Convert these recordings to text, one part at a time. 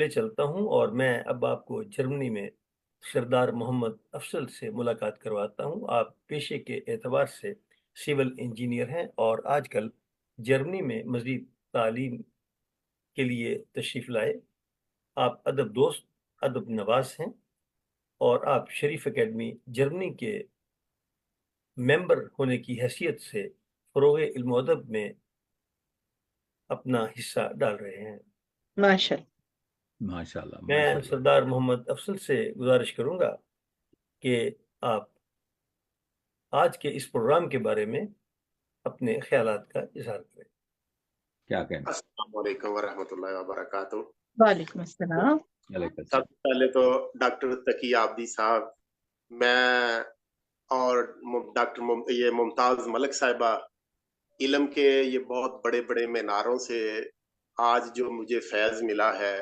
لے چلتا ہوں اور میں اب آپ کو جرمنی میں سردار محمد افضل سے ملاقات کرواتا ہوں۔ آپ پیشے کے اعتبار سے سول انجینئر ہیں اور آج کل جرمنی میں مزید تعلیم کے لیے تشریف لائے۔ آپ ادب دوست، ادب نواز ہیں اور آپ شریف اکیڈمی جرمنی کے ممبر ہونے کی حیثیت سے فروغ علم و ادب میں اپنا حصہ ڈال رہے ہیں۔ ماشاء اللہ ماشاء اللہ میں ماشاء اللہ۔ سردار محمد افضل سے گزارش کروں گا کہ آپ آج کے اس پروگرام کے بارے میں اپنے خیالات کا اظہار کریں۔ کیا کہنا؟ السلام علیکم ورحمۃ اللہ وبرکاتہ۔ وعلیکم السلام۔ علیکم سب السلام۔ سے پہلے تو ڈاکٹر تقی آبدی صاحب، میں اور ڈاکٹر یہ ممتاز ملک صاحبہ، علم کے یہ بہت بڑے بڑے میناروں سے آج جو مجھے فیض ملا ہے،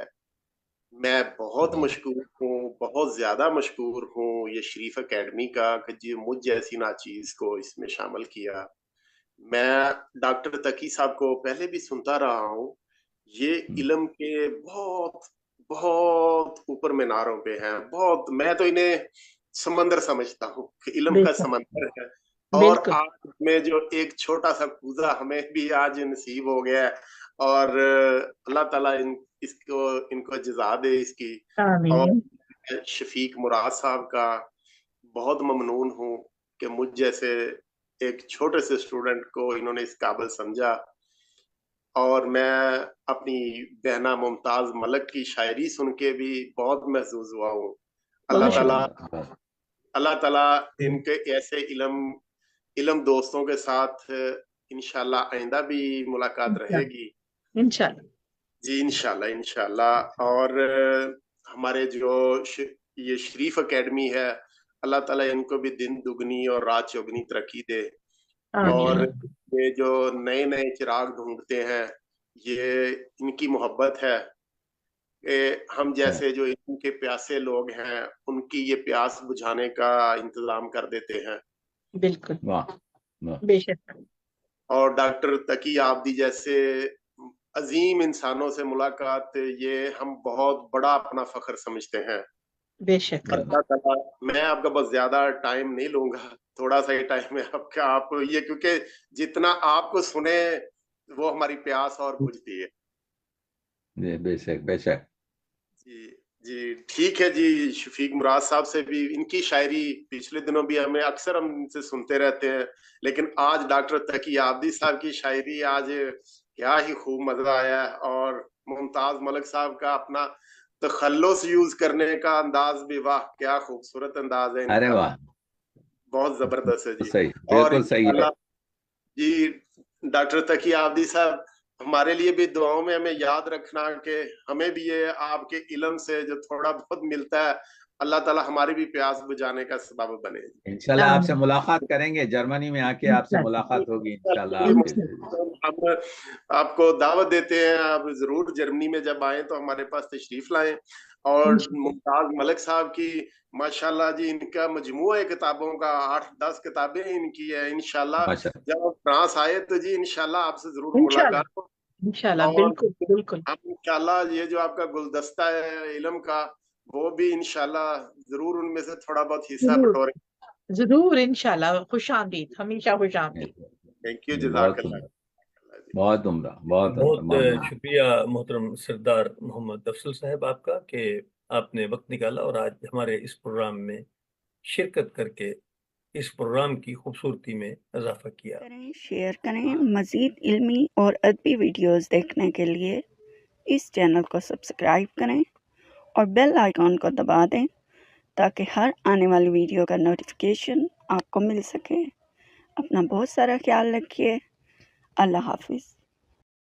میں بہت مشکور ہوں، بہت زیادہ مشکور ہوں یہ شریف اکیڈمی کا کہ جو مجھ جیسی ناچیز کو اس میں شامل کیا۔ میں ڈاکٹر تقی صاحب کو پہلے بھی سنتا رہا ہوں، یہ علم کے بہت بہت اوپر میناروں پہ ہیں، بہت، میں تو انہیں سمندر سمجھتا ہوں کہ علم کا سمندر ہے، اور آج میں جو ایک چھوٹا سا کوزہ ہمیں بھی آج نصیب ہو گیا ہے، اور اللہ تعالیٰ ان کو جزا دے اس کی۔ اور شفیق مراد صاحب کا بہت ممنون ہوں کہ مجھ جیسے ایک چھوٹے سے اسٹوڈنٹ کو انہوں نے اس قابل سمجھا، اور میں اپنی بہنہ ممتاز ملک کی شاعری سن کے بھی بہت محظوظ ہوا ہوں۔ اللہ تعالیٰ ان کے ایسے علم دوستوں کے ساتھ انشاءاللہ آئندہ بھی ملاقات رہے گی انشاءاللہ جی، انشاءاللہ۔ اور ہمارے جو یہ شریف اکیڈمی ہے، اللہ تعالیٰ ان کو بھی دن دگنی اور رات چوگنی ترقی دے، اور یہ جو نئے نئے چراغ ڈھونڈتے ہیں، یہ ان کی محبت ہے کہ ہم جیسے جو ان کے پیاسے لوگ ہیں ان کی یہ پیاس بجھانے کا انتظام کر دیتے ہیں۔ بالکل، بے شک۔ اور ڈاکٹر تقی آبدی جیسے عظیم انسانوں سے ملاقات، یہ ہم بہت بڑا اپنا فخر سمجھتے ہیں۔ بے شک۔ میں آپ کا بہت زیادہ ٹائم نہیں لوں گا، تھوڑا سا ہی ٹائم ہے آپ کا، آپ یہ کیونکہ جتنا آپ کو سنے وہ ہماری پیاس اور بجھتی ہے۔ جی بے شک بے شک۔ جی ٹھیک ہے جی۔ شفیق مراد صاحب سے بھی ان کی شاعری پچھلے دنوں بھی ہم ان سے سنتے رہتے ہیں، لیکن آج ڈاکٹر تقی آبدی صاحب کی شاعری آج کیا ہی خوب مزہ آیا ہے، اور ممتاز ملک صاحب کا اپنا تخلص یوز کرنے کا انداز بھی، واہ کیا خوبصورت انداز ہے۔ ارے واہ، بہت زبردست ہے جی۔ صحیح، بالکل صحیح ہے جی ڈاکٹر تقی آبدی صاحب، ہمارے لیے بھی دعاؤں میں ہمیں یاد رکھنا کہ ہمیں بھی یہ آپ کے علم سے جو تھوڑا بہت ملتا ہے، اللہ تعالیٰ ہماری بھی پیاس بجھانے کا سبب بنے۔ انشاءاللہ آپ سے ملاقات کریں گے، جرمنی میں آ کے آپ سے ملاقات ہوگی انشاءاللہ۔ ہم آپ کو دعوت دیتے ہیں، آپ ضرور جرمنی میں جب آئیں تو ہمارے پاس تشریف لائیں۔ اور ممتاز ملک صاحب کی ماشاءاللہ جی، ان کا مجموعہ کتابوں کا 8-10 کتابیں ان کی ہے۔ انشاءاللہ جب آپ فرانس آئے تو جی انشاءاللہ آپ سے ضرور ملاقات ہو، انشاءاللہ۔ بالکل بالکل۔ ہم انشاءاللہ یہ جو آپ کا گلدستہ ہے علم کا، وہ بھی انشاءاللہ ضرور ان میں سے تھوڑا بہت حصہ بٹوریں۔ ضرور انشاءاللہ، خوش آمدید، ہمیشہ خوش آمدید۔ تھینک یو، جزاک اللہ۔ بہت عمدہ، بہت شکریہ محترم سردار محمد افضل صاحب آپ کا کہ آپ نے وقت نکالا اور آج ہمارے اس پروگرام میں شرکت کر کے اس پروگرام کی خوبصورتی میں اضافہ کیا۔ شیئر کریں۔ مزید علمی اور ادبی ویڈیوز دیکھنے کے لیے اس چینل کو سبسکرائب کریں اور بیل آئیکن کو دبا دیں تاکہ ہر آنے والی ویڈیو کا نوٹیفیکیشن آپ کو مل سکے۔ اپنا بہت سارا خیال رکھیے۔ اللہ حافظ۔